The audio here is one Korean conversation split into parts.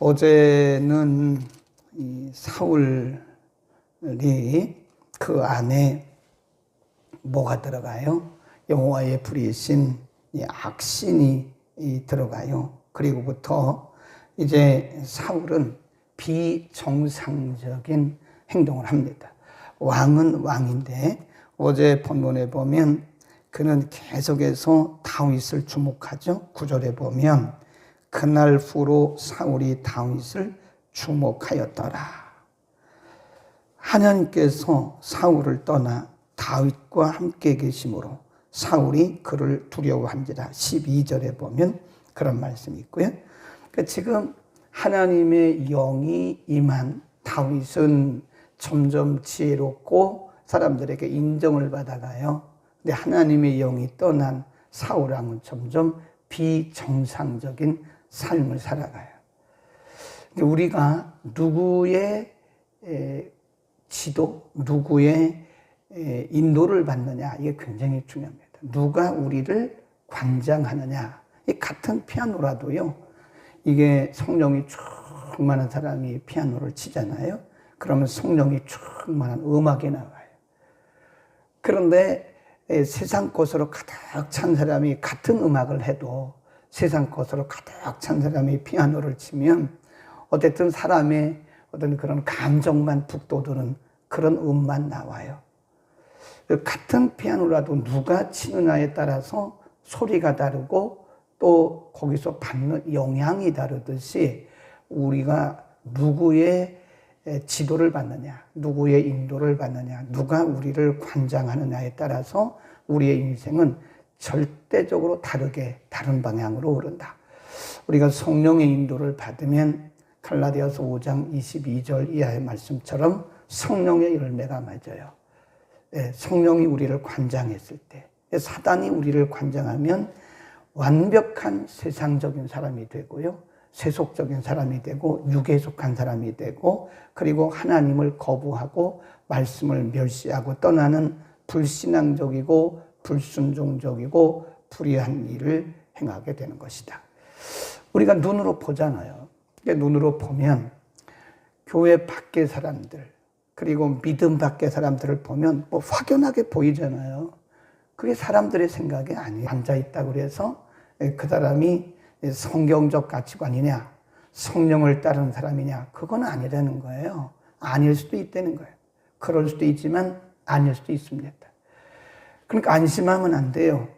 어제는 이 사울이 그 안에 뭐가 들어가요? 여호와의 불이신 이 악신이 들어가요. 그리고부터 이제 사울은 비정상적인 행동을 합니다. 왕은 왕인데 어제 본문에 보면 그는 계속해서 다윗을 주목하죠. 9절에 보면 그날 후로 사울이 다윗을 주목하였더라. 하나님께서 사울을 떠나 다윗과 함께 계심으로 사울이 그를 두려워한지라. 12절에 보면 그런 말씀이 있고요. 그러니까 지금 하나님의 영이 임한 다윗은 점점 지혜롭고 사람들에게 인정을 받아가요. 근데 하나님의 영이 떠난 사울 왕은 점점 비정상적인 삶을 살아가요. 우리가 누구의 지도, 누구의 인도를 받느냐, 이게 굉장히 중요합니다. 누가 우리를 관장하느냐. 이 같은 피아노라도요, 이게 성령이 충만한 사람이 피아노를 치잖아요. 그러면 성령이 충만한 음악이 나와요. 그런데 세상 것으로 가득 찬 사람이 같은 음악을 해도 세상 것으로 가득 찬 사람이 피아노를 치면 어쨌든 사람의 어떤 그런 감정만 북돋우는 그런 음만 나와요. 같은 피아노라도 누가 치느냐에 따라서 소리가 다르고 또 거기서 받는 영향이 다르듯이 우리가 누구의 지도를 받느냐, 누구의 인도를 받느냐, 누가 우리를 관장하느냐에 따라서 우리의 인생은 절대적으로 다른 방향으로 흐른다. 우리가 성령의 인도를 받으면 갈라디아서 5장 22절 이하의 말씀처럼 성령의 열매가 맺어요. 성령이 우리를 관장했을 때, 사단이 우리를 관장하면 완벽한 세상적인 사람이 되고요, 세속적인 사람이 되고 육에 속한 사람이 되고, 그리고 하나님을 거부하고 말씀을 멸시하고 떠나는 불신앙적이고 불순종적이고 불의한 일을 행하게 되는 것이다. 우리가 눈으로 보잖아요. 눈으로 보면 교회 밖의 사람들, 그리고 믿음 밖의 사람들을 보면 뭐 확연하게 보이잖아요. 그게 사람들의 생각이 아니에요. 앉아있다고 그래서 그 사람이 성경적 가치관이냐, 성령을 따르는 사람이냐, 그건 아니라는 거예요. 아닐 수도 있다는 거예요. 그럴 수도 있지만 아닐 수도 있습니다. 그러니까 안심하면 안 돼요.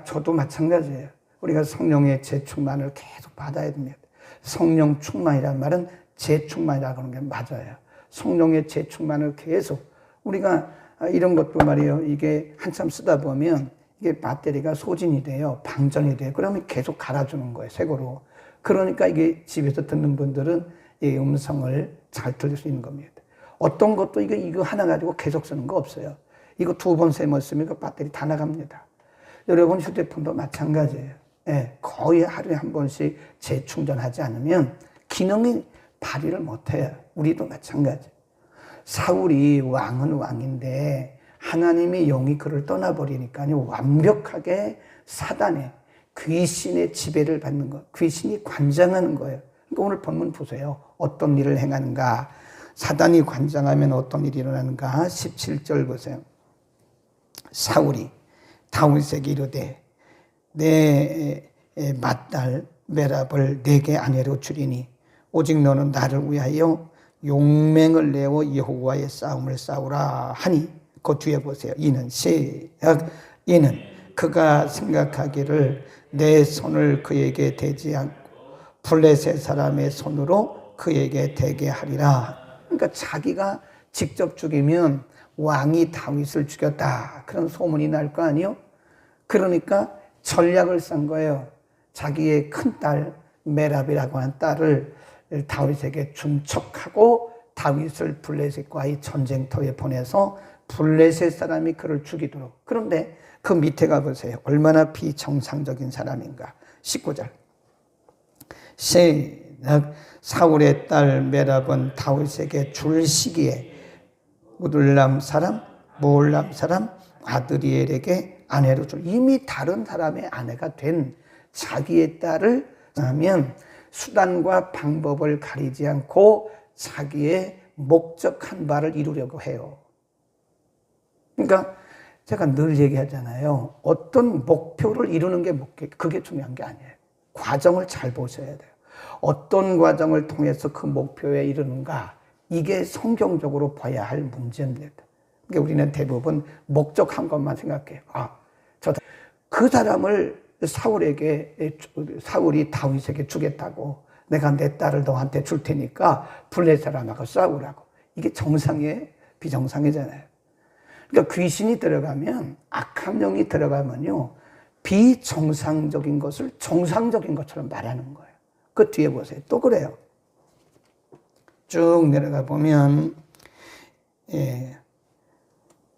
저도 마찬가지예요. 우리가 성령의 재충만을 계속 받아야 됩니다. 성령 충만이라는 말은 재충만이라고 하는 게 맞아요. 성령의 재충만을 계속, 우리가 이런 것도 말이에요. 이게 한참 쓰다 보면 이게 배터리가 소진이 돼요. 방전이 돼요. 그러면 계속 갈아주는 거예요. 새거로. 그러니까 이게 집에서 듣는 분들은 이 음성을 잘 들을 수 있는 겁니다. 어떤 것도 이거 하나 가지고 계속 쓰는 거 없어요. 이거 2번, 3번 쓰면 그 배터리 다 나갑니다. 여러분 휴대폰도 마찬가지예요. 거의 하루에 한 번씩 재충전하지 않으면 기능이 발휘를 못해요. 우리도 마찬가지. 사울이 왕은 왕인데 하나님의 영이 그를 떠나버리니까요, 완벽하게 사단의 귀신의 지배를 받는 것, 귀신이 관장하는 거예요. 그러니까 오늘 본문 보세요. 어떤 일을 행하는가? 사단이 관장하면 어떤 일이 일어나는가? 17절 보세요. 사울이 다윗에게 이르되 내 맏딸 메랍을 내게 아내로 주리니 오직 너는 나를 위하여 용맹을 내어 여호와의 싸움을 싸우라 하니, 그 뒤에 보세요. 이는 그가 생각하기를 내 손을 그에게 대지 않고 블레셋 사람의 손으로 그에게 대게 하리라. 그러니까 자기가 직접 죽이면 왕이 다윗을 죽였다, 그런 소문이 날 거 아니에요? 그러니까 전략을 쓴 거예요. 자기의 큰딸 메랍이라고 하는 딸을 다윗에게 준 척하고 다윗을 블레셋과의 전쟁터에 보내서 블레셋 사람이 그를 죽이도록. 그런데 그 밑에 가보세요. 얼마나 비정상적인 사람인가. 19절. 사울의 딸 메랍은 다윗에게 줄 시기에 우둘람 사람, 모올람 사람 아드리엘에게 아내로 줄. 이미 다른 사람의 아내가 된 자기의 딸을 하면 수단과 방법을 가리지 않고 자기의 목적한 바를 이루려고 해요. 그러니까 제가 늘 얘기하잖아요. 어떤 목표를 이루는 게 그게 중요한 게 아니에요. 과정을 잘 보셔야 돼요. 어떤 과정을 통해서 그 목표에 이르는가, 이게 성경적으로 봐야 할 문제입니다. 그러니까 우리는 대부분 목적한 것만 생각해요. 그 사람을 사울이 다윗에게 주겠다고, 내가 내 딸을 너한테 줄 테니까 블레셋 사람하고 싸우라고. 이게 정상이에요? 비정상이잖아요. 그러니까 귀신이 들어가면, 악한 영이 들어가면요, 비정상적인 것을 정상적인 것처럼 말하는 거예요. 그 뒤에 보세요. 또 그래요. 쭉 내려가 보면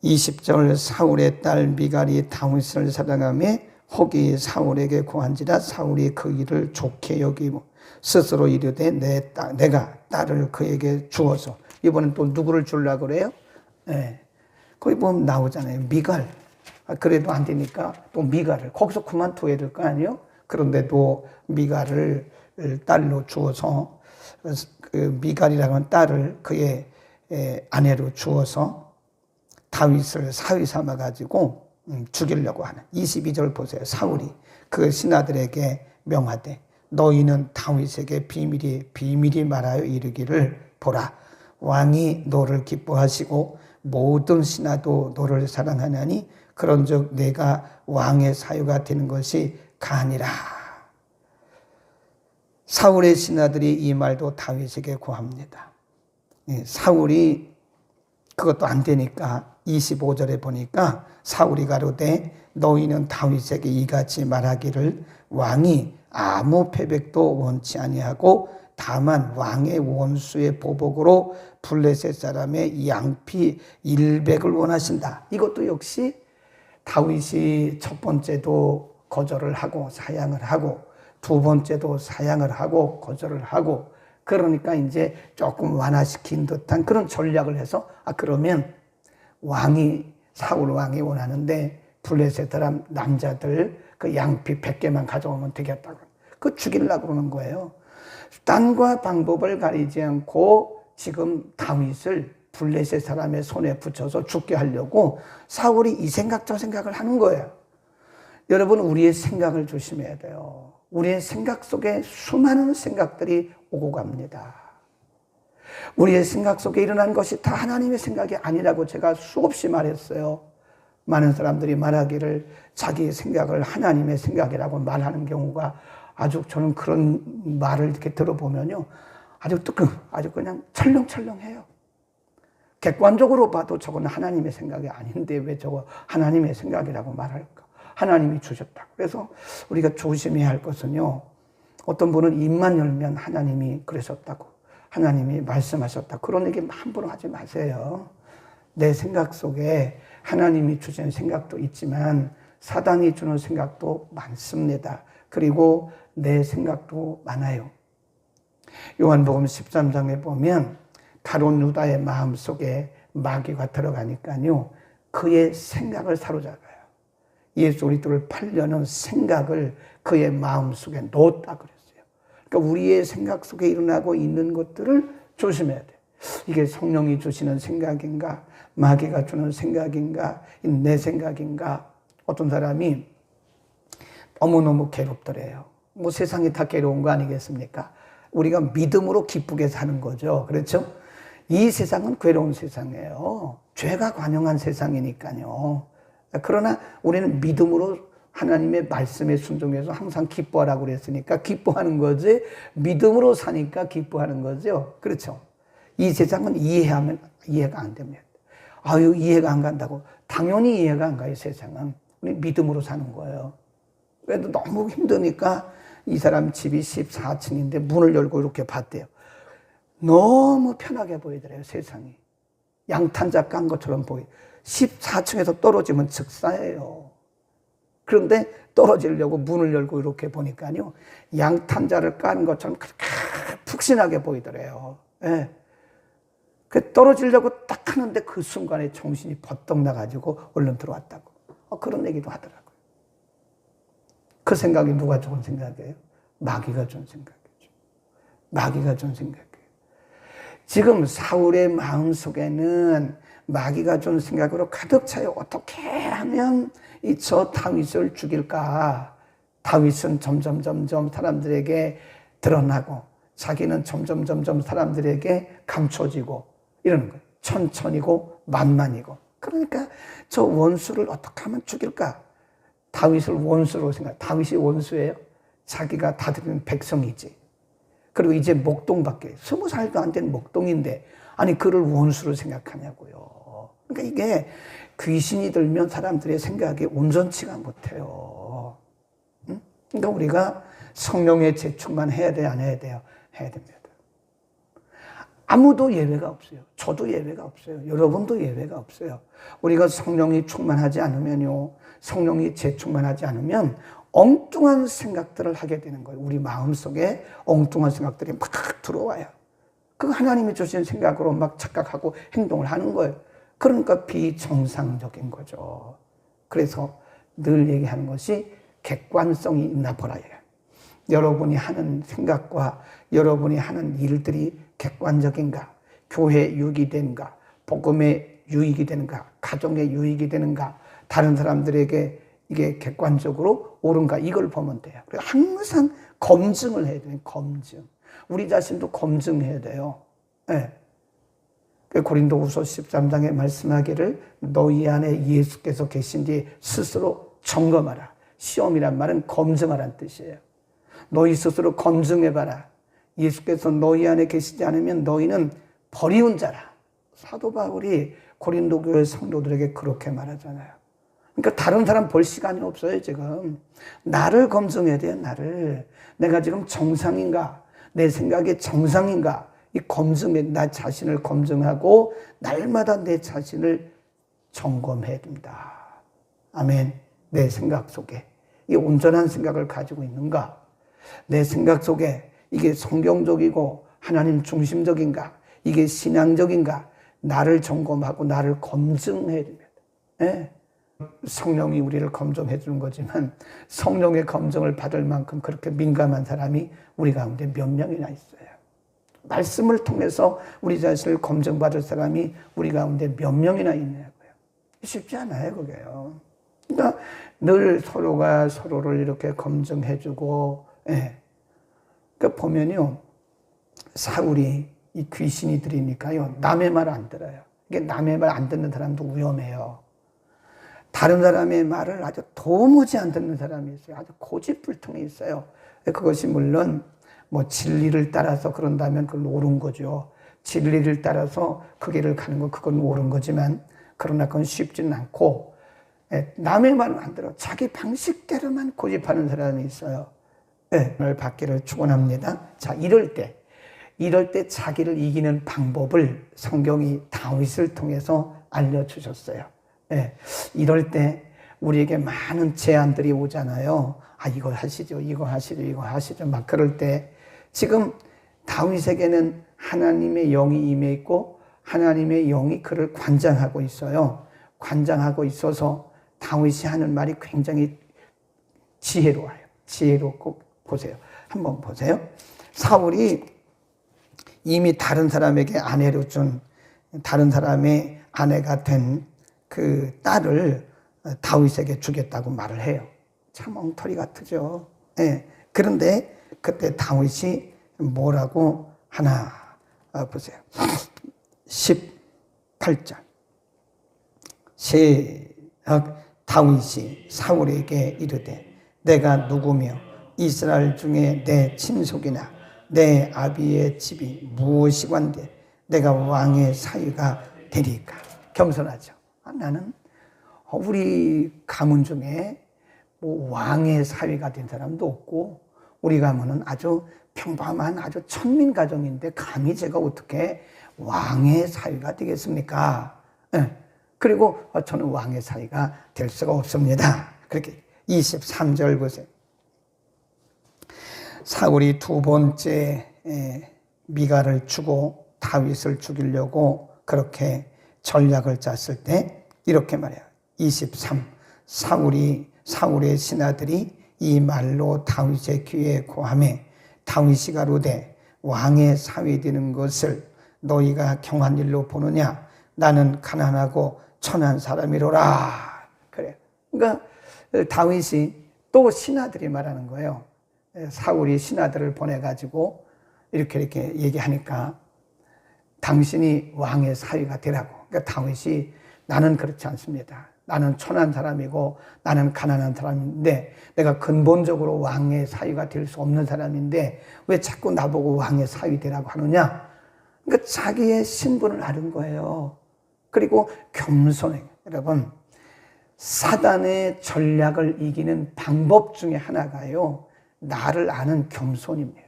20절, 사울의 딸 미갈이 다윗을 사랑하며 혹이 사울에게 고한지라 사울이 그 일을 좋게 여기고 스스로 이르되 내가 딸을 그에게 주어서. 이번엔 또 누구를 주려고 그래요? 거기 보면 나오잖아요. 미갈. 그래도 안 되니까 또 미갈을. 거기서 그만둬야 될 거 아니에요? 그런데도 미갈을 딸로 주어서, 그 미갈이라고 하는 딸을 그의 아내로 주어서 다윗을 사위 삼아가지고 죽이려고 하는. 22절 보세요. 사울이 그 신하들에게 명하되 너희는 다윗에게 비밀이 말하여 이르기를 보라. 왕이 너를 기뻐하시고 모든 신하도 너를 사랑하나니 그런즉 내가 왕의 사유가 되는 것이 가니라. 사울의 신하들이 이 말도 다윗에게 고합니다. 사울이 그것도 안 되니까 25절에 보니까 사울이 가로되 너희는 다윗에게 이같이 말하기를 왕이 아무 패백도 원치 아니하고 다만 왕의 원수의 보복으로 블레셋 사람의 양피 100을 원하신다. 이것도 역시 다윗이 첫 번째도 거절을 하고 사양을 하고 두 번째도 사양을 하고 거절을 하고, 그러니까 이제 조금 완화시킨 듯한 그런 전략을 해서 그러면 사울 왕이 원하는데 블레셋 사람 남자들 그 양피 100개만 가져오면 되겠다고. 그 죽이려고 그러는 거예요. 수단과 방법을 가리지 않고 지금 다윗을 블레셋 사람의 손에 붙여서 죽게 하려고 사울이 이 생각 저 생각을 하는 거예요. 여러분, 우리의 생각을 조심해야 돼요. 우리의 생각 속에 수많은 생각들이 오고 갑니다. 우리의 생각 속에 일어난 것이 다 하나님의 생각이 아니라고 제가 수없이 말했어요. 많은 사람들이 말하기를 자기의 생각을 하나님의 생각이라고 말하는 경우가, 아주 저는 그런 말을 이렇게 들어보면요, 아주 그냥 철렁철렁해요. 객관적으로 봐도 저건 하나님의 생각이 아닌데 왜 저거 하나님의 생각이라고 말할까? 하나님이 주셨다. 그래서 우리가 조심해야 할 것은요, 어떤 분은 입만 열면 하나님이 그러셨다고, 하나님이 말씀하셨다, 그런 얘기 함부로 하지 마세요. 내 생각 속에 하나님이 주신 생각도 있지만 사단이 주는 생각도 많습니다. 그리고 내 생각도 많아요. 요한복음 13장에 보면 가룟 유다의 마음속에 마귀가 들어가니까요, 그의 생각을 사로잡아요. 예수 그리스도를 팔려는 생각을 그의 마음속에 넣었다 그랬어요. 그러니까 우리의 생각 속에 일어나고 있는 것들을 조심해야 돼. 이게 성령이 주시는 생각인가, 마귀가 주는 생각인가, 내 생각인가. 어떤 사람이 너무너무 괴롭더래요. 뭐 세상이 다 괴로운 거 아니겠습니까? 우리가 믿음으로 기쁘게 사는 거죠. 그렇죠? 이 세상은 괴로운 세상이에요. 죄가 관영한 세상이니까요. 그러나 우리는 믿음으로 하나님의 말씀에 순종해서 항상 기뻐하라고 그랬으니까 기뻐하는 거지, 믿음으로 사니까 기뻐하는 거죠. 그렇죠? 이 세상은 이해가 안 됩니다. 이해가 안 간다고. 당연히 이해가 안 가요, 세상은. 우리 믿음으로 사는 거예요. 그래도 너무 힘드니까 이 사람 집이 14층인데 문을 열고 이렇게 봤대요. 너무 편하게 보이더래요, 세상이. 양탄자 깐 것처럼 14층에서 떨어지면 즉사예요. 그런데 떨어지려고 문을 열고 이렇게 보니까요, 양탄자를 깐 것처럼 그렇게 푹신하게 보이더래요. 예. 그 떨어지려고 딱 하는데 그 순간에 정신이 버떡 나가지고 얼른 들어왔다고. 그런 얘기도 하더라고요. 그 생각이 누가 좋은 생각이에요? 마귀가 좋은 생각이죠. 마귀가 준 생각이에요. 지금 사울의 마음속에는 마귀가 준 생각으로 가득 차요. 어떻게 하면 이 저 다윗을 죽일까? 다윗은 점점 사람들에게 드러나고 자기는 점점 사람들에게 감춰지고 이러는 거예요. 천천히고 만만이고. 그러니까 저 원수를 어떻게 하면 죽일까? 다윗을 원수로 생각. 다윗이 원수예요? 자기가 다스리는 백성이지. 그리고 이제 목동밖에 20살도 안 된 목동인데 아니 그를 원수로 생각하냐고요. 그러니까 이게 귀신이 들면 사람들의 생각이 온전치가 못해요. 응? 그러니까 우리가 성령의 재충만 해야 돼, 안 해야 돼요? 해야 됩니다. 아무도 예외가 없어요. 저도 예외가 없어요. 여러분도 예외가 없어요. 우리가 성령이 충만하지 않으면요, 성령이 재충만하지 않으면 엉뚱한 생각들을 하게 되는 거예요. 우리 마음속에 엉뚱한 생각들이 막 들어와요. 그 하나님이 주신 생각으로 막 착각하고 행동을 하는 거예요. 그러니까 비정상적인 거죠. 그래서 늘 얘기하는 것이 객관성이 있나 보라. 여러분이 하는 생각과 여러분이 하는 일들이 객관적인가? 교회 유익이 되는가? 복음에 유익이 되는가? 가정에 유익이 되는가? 다른 사람들에게 이게 객관적으로 옳은가? 이걸 보면 돼요. 그래서 항상 검증을 해야 돼요. 검증. 우리 자신도 검증해야 돼요. 네. 고린도후서 13장에 말씀하기를 너희 안에 예수께서 계신 뒤에 스스로 점검하라. 시험이란 말은 검증하라는 뜻이에요. 너희 스스로 검증해봐라. 예수께서 너희 안에 계시지 않으면 너희는 버리운 자라. 사도 바울이 고린도 교회 성도들에게 그렇게 말하잖아요. 그러니까 다른 사람 볼 시간이 없어요, 지금. 나를 검증해야 돼요, 나를. 내가 지금 정상인가? 내 생각이 정상인가? 이 검증에 나 자신을 검증하고 날마다 내 자신을 점검해야 됩니다. 아멘. 내 생각 속에 이 온전한 생각을 가지고 있는가? 내 생각 속에 이게 성경적이고 하나님 중심적인가? 이게 신앙적인가? 나를 점검하고 나를 검증해야 됩니다. 네? 성령이 우리를 검증해 주는 거지만 성령의 검증을 받을 만큼 그렇게 민감한 사람이 우리 가운데 몇 명이나 있어요. 말씀을 통해서 우리 자신을 검증받을 사람이 우리 가운데 몇 명이나 있냐고요. 쉽지 않아요, 그게요. 그러니까 늘 서로가 서로를 이렇게 검증해주고, 예. 그러니까 보면요, 사울이 이 귀신이 들이니까요, 남의 말 안 들어요. 이게 남의 말 안 듣는 사람도 위험해요. 다른 사람의 말을 아주 도무지 안 듣는 사람이 있어요. 아주 고집불통이 있어요. 그것이 물론 뭐 진리를 따라서 그런다면 그건 옳은 거죠. 진리를 따라서 그 길을 가는 건 그건 옳은 거지만 그러나 그건 쉽지는 않고 남의 말은 안 들어. 자기 방식대로만 고집하는 사람이 있어요. 오늘 받기를 축원합니다. 자, 이럴 때 자기를 이기는 방법을 성경이 다윗을 통해서 알려주셨어요. 이럴 때 우리에게 많은 제안들이 오잖아요. 아, 이거 하시죠, 이거 하시죠, 이거 하시죠. 막 그럴 때 지금 다윗에게는 하나님의 영이 임해 있고 하나님의 영이 그를 관장하고 있어요. 관장하고 있어서 다윗이 하는 말이 굉장히 지혜로워요. 지혜롭고 보세요. 한번 보세요. 사울이 이미 다른 사람에게 아내로 준 다른 사람의 아내가 된 그 딸을 다윗에게 주겠다고 말을 해요. 참 엉터리 같으죠. 네. 그런데 그때 다윗이 뭐라고 하나 보세요. 18절 시작. 다윗이 사울에게 이르되 내가 누구며 이스라엘 중에 내 친속이나 내 아비의 집이 무엇이건대 내가 왕의 사위가 되리까. 겸손하죠. 나는 우리 가문 중에 뭐 왕의 사위가 된 사람도 없고 우리 가문은 아주 평범한 아주 천민 가정인데 감히 제가 어떻게 왕의 사위가 되겠습니까? 그리고 저는 왕의 사위가 될 수가 없습니다. 그렇게 23절 보세요. 사울이 두 번째 미갈을 주고 다윗을 죽이려고 그렇게 전략을 짰을 때 이렇게 말해요. 23. 사울의 신하들이 이 말로 다윗의 귀에 고하매 다윗이 가로되 왕의 사위 되는 것을 너희가 경한 일로 보느냐? 나는 가난하고 천한 사람이로라. 그래. 그러니까 다윗이 또 신하들이 말하는 거예요. 사울이 신하들을 보내가지고 이렇게 얘기하니까 당신이 왕의 사위가 되라고. 그러니까 다윗이 나는 그렇지 않습니다. 나는 천한 사람이고 나는 가난한 사람인데 내가 근본적으로 왕의 사위가 될 수 없는 사람인데 왜 자꾸 나보고 왕의 사위 되라고 하느냐? 그러니까 자기의 신분을 아는 거예요. 그리고 겸손해. 여러분, 사단의 전략을 이기는 방법 중에 하나가요, 나를 아는 겸손입니다.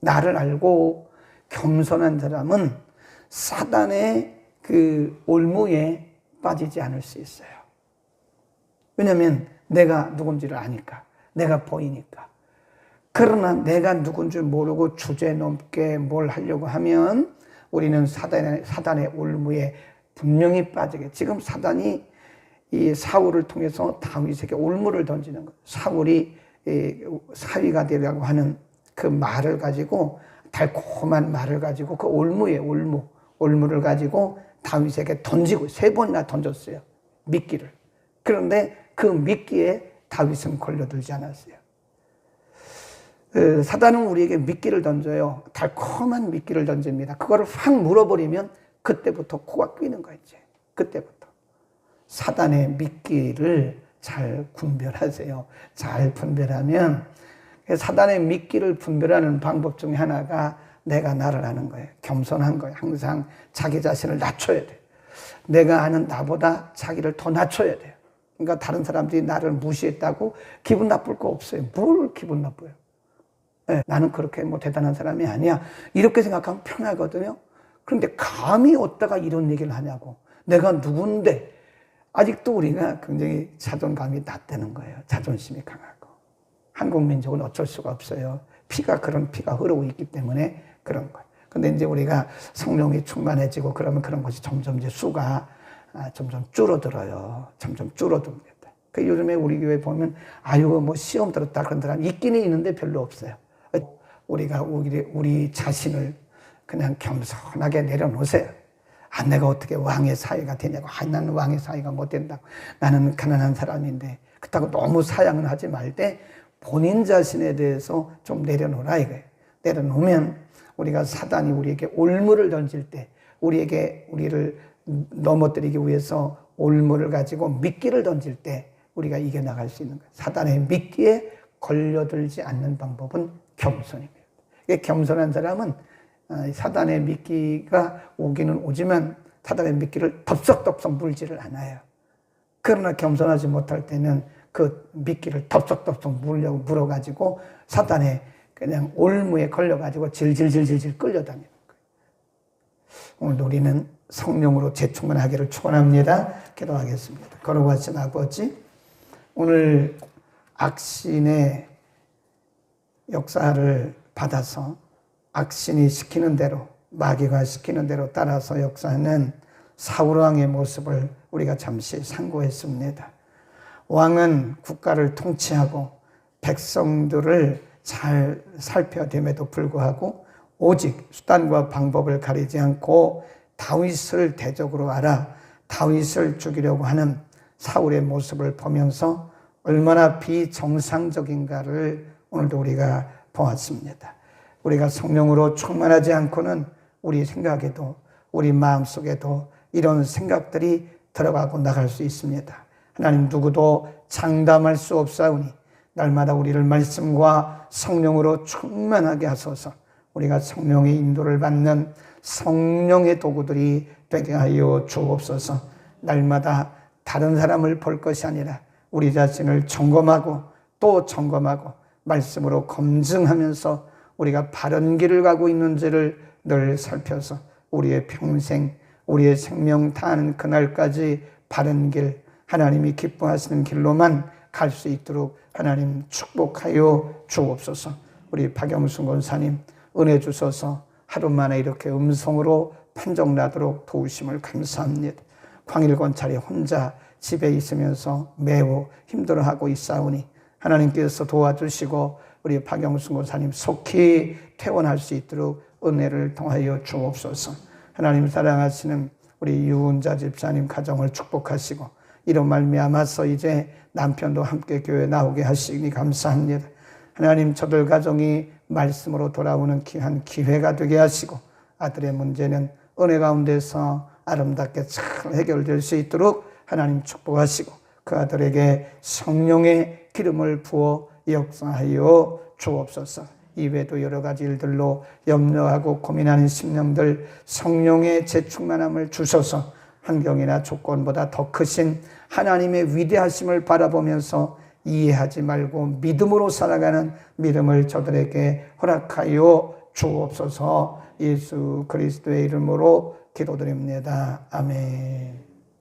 나를 알고 겸손한 사람은 사단의 그 올무에 빠지지 않을 수 있어요. 왜냐하면 내가 누군지를 아니까, 내가 보이니까. 그러나 내가 누군지 모르고 주제넘게 뭘 하려고 하면 우리는 사단의 올무에 분명히 빠지게. 지금 사단이 이 사울을 통해서 다윗에게 올무를 던지는 거예요. 사울이 사위가 되려고 하는 그 말을 가지고, 달콤한 말을 가지고 그 올무를 가지고 다윗에게 던지고 3번이나 던졌어요. 미끼를. 그런데 그 미끼에 다윗은 걸려들지 않았어요. 사단은 우리에게 미끼를 던져요. 달콤한 미끼를 던집니다. 그거를 확 물어버리면 그때부터 코가 끼는 거예요. 이제 그때부터. 사단의 미끼를 잘 분별하세요. 잘 분별하면, 사단의 미끼를 분별하는 방법 중에 하나가 내가 나를 아는 거예요. 겸손한 거예요. 항상 자기 자신을 낮춰야 돼요. 내가 아는 나보다 자기를 더 낮춰야 돼요. 그러니까 다른 사람들이 나를 무시했다고 기분 나쁠 거 없어요. 뭘 기분 나빠요? 네, 나는 그렇게 뭐 대단한 사람이 아니야. 이렇게 생각하면 편하거든요. 그런데 감히 어디다가 이런 얘기를 하냐고. 내가 누군데. 아직도 우리가 굉장히 자존감이 낮다는 거예요. 자존심이 강하고. 한국 민족은 어쩔 수가 없어요. 그런 피가 흐르고 있기 때문에 그런 거예요. 근데 이제 우리가 성령이 충만해지고 그러면 그런 것이 점점 이제 수가 점점 줄어들어요. 점점 줄어듭니다. 그 요즘에 우리 교회 보면 뭐 시험 들었다 그런 사람 있기는 있는데 별로 없어요. 우리가 우리 자신을 그냥 겸손하게 내려놓으세요. 내가 어떻게 왕의 사위가 되냐고. 나는 왕의 사위가 못 된다고. 나는 가난한 사람인데. 그렇다고 너무 사양은 하지 말되 본인 자신에 대해서 좀 내려놓으라 이거예요. 내려놓으면 우리가 사단이 우리에게 올무를 던질 때, 우리를 넘어뜨리기 위해서 올무를 가지고 미끼를 던질 때 우리가 이겨나갈 수 있는 거예요. 사단의 미끼에 걸려들지 않는 방법은 겸손입니다. 겸손한 사람은 사단의 미끼가 오기는 오지만 사단의 미끼를 덥석덥석 물지를 않아요. 그러나 겸손하지 못할 때는 그 미끼를 덥석덥석 물어가지고 사단의 그냥 올무에 걸려가지고 질질질질 끌려다니는 거예요. 오늘도 우리는 성령으로 재충만하기를 축원합니다. 기도하겠습니다. 거룩하신 아버지, 오늘 악신의 역사를 받아서 악신이 시키는 대로, 마귀가 시키는 대로 따라서 역사하는 사울왕의 모습을 우리가 잠시 상고했습니다. 왕은 국가를 통치하고 백성들을 잘 살펴됨에도 불구하고 오직 수단과 방법을 가리지 않고 다윗을 대적으로 알아 다윗을 죽이려고 하는 사울의 모습을 보면서 얼마나 비정상적인가를 오늘도 우리가 보았습니다. 우리가 성령으로 충만하지 않고는 우리 생각에도 우리 마음속에도 이런 생각들이 들어가고 나갈 수 있습니다. 하나님, 누구도 장담할 수 없사오니 날마다 우리를 말씀과 성령으로 충만하게 하소서. 우리가 성령의 인도를 받는 성령의 도구들이 되게 하여 주옵소서. 날마다 다른 사람을 볼 것이 아니라 우리 자신을 점검하고 또 점검하고 말씀으로 검증하면서 우리가 바른 길을 가고 있는지를 늘 살펴서 우리의 평생, 우리의 생명 다하는 그날까지 바른 길, 하나님이 기뻐하시는 길로만 갈 수 있도록 하나님 축복하여 주옵소서. 우리 박영순 권사님 은혜 주셔서 하루 만에 이렇게 음성으로 판정나도록 도우심을 감사합니다. 광일권찰이 혼자 집에 있으면서 매우 힘들어하고 있사오니 하나님께서 도와주시고 우리 박영순 고사님 속히 퇴원할 수 있도록 은혜를 통하여 주옵소서. 하나님 사랑하시는 우리 유은자 집사님 가정을 축복하시고 이런 말미암아서 이제 남편도 함께 교회 나오게 하시니 감사합니다. 하나님 저들 가정이 말씀으로 돌아오는 귀한 기회가 되게 하시고 아들의 문제는 은혜 가운데서 아름답게 잘 해결될 수 있도록 하나님 축복하시고 그 아들에게 성령의 기름을 부어 역사하여 주옵소서. 이외에도 여러 가지 일들로 염려하고 고민하는 심령들 성령의 재충만함을 주셔서 환경이나 조건보다 더 크신 하나님의 위대하심을 바라보면서 이해하지 말고 믿음으로 살아가는 믿음을 저들에게 허락하여 주옵소서. 예수 그리스도의 이름으로 기도드립니다. 아멘.